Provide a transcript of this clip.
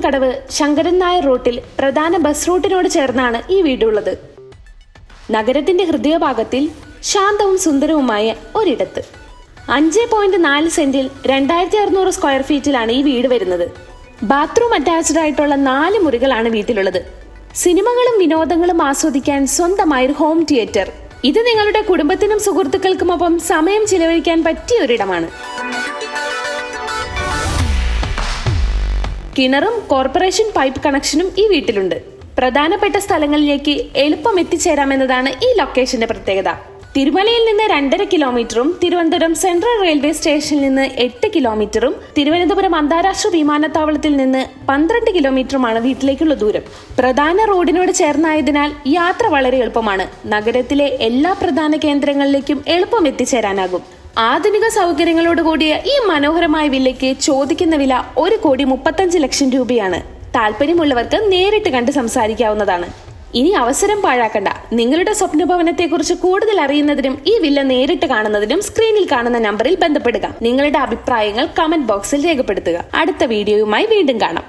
കടവ് ശങ്കരൻ നായർ റൂട്ടിൽ പ്രധാന ബസ് റൂട്ടിനോട് ചേർന്നാണ് ഈ വീടുള്ളത്. നഗരത്തിന്റെ ഹൃദയഭാഗത്തിൽ ശാന്തവും സുന്ദരവുമായ ഒരിടത്ത് 5.4 സെന്റിൽ 2600 സ്ക്വയർ ഫീറ്റിലാണ് ഈ വീട് വരുന്നത്. ബാത്റൂം അറ്റാച്ച്ഡ് ആയിട്ടുള്ള 4 മുറികളാണ് വീട്ടിലുള്ളത്. സിനിമകളും വിനോദങ്ങളും ആസ്വദിക്കാൻ സ്വന്തമായൊരു ഹോം തിയേറ്റർ. ഇത് നിങ്ങളുടെ കുടുംബത്തിനും സുഹൃത്തുക്കൾക്കുമൊപ്പം സമയം ചിലവഴിക്കാൻ പറ്റിയ ഒരിടമാണ്. കിണറും കോർപ്പറേഷൻ പൈപ്പ് കണക്ഷനും ഈ വീട്ടിലുണ്ട്. പ്രധാനപ്പെട്ട സ്ഥലങ്ങളിലേക്ക് എളുപ്പം എത്തിച്ചേരാമെന്നതാണ് ഈ ലൊക്കേഷന്റെ പ്രത്യേകത. തിരുമലയിൽ നിന്ന് 2.5 കിലോമീറ്ററും തിരുവനന്തപുരം സെൻട്രൽ റെയിൽവേ സ്റ്റേഷനിൽ നിന്ന് 8 കിലോമീറ്ററും തിരുവനന്തപുരം അന്താരാഷ്ട്ര വിമാനത്താവളത്തിൽ നിന്ന് 12 കിലോമീറ്ററുമാണ് വീട്ടിലേക്കുള്ള ദൂരം. പ്രധാന റോഡിനോട് ചേർന്നായതിനാൽ യാത്ര വളരെ എളുപ്പമാണ്. നഗരത്തിലെ എല്ലാ പ്രധാന കേന്ദ്രങ്ങളിലേക്കും എളുപ്പം എത്തിച്ചേരാനാകും. ആധുനിക സൗകര്യങ്ങളോട് കൂടിയ ഈ മനോഹരമായ വില്ലയ്ക്ക് ചോദിക്കുന്ന വില 1,35 ലക്ഷം രൂപയാണ്. താല്പര്യമുള്ളവർക്ക് നേരിട്ട് കണ്ട് സംസാരിക്കാവുന്നതാണ്. ഇനി അവസരം പാഴാക്കണ്ട. നിങ്ങളുടെ സ്വപ്നഭവനത്തെക്കുറിച്ച് കൂടുതൽ അറിയുന്നതിനും ഈ വില്ല നേരിട്ട് കാണുന്നതിനും സ്ക്രീനിൽ കാണുന്ന നമ്പറിൽ ബന്ധപ്പെടുക. നിങ്ങളുടെ അഭിപ്രായങ്ങൾ കമന്റ് ബോക്സിൽ രേഖപ്പെടുത്തുക. അടുത്ത വീഡിയോയുമായി വീണ്ടും കാണാം.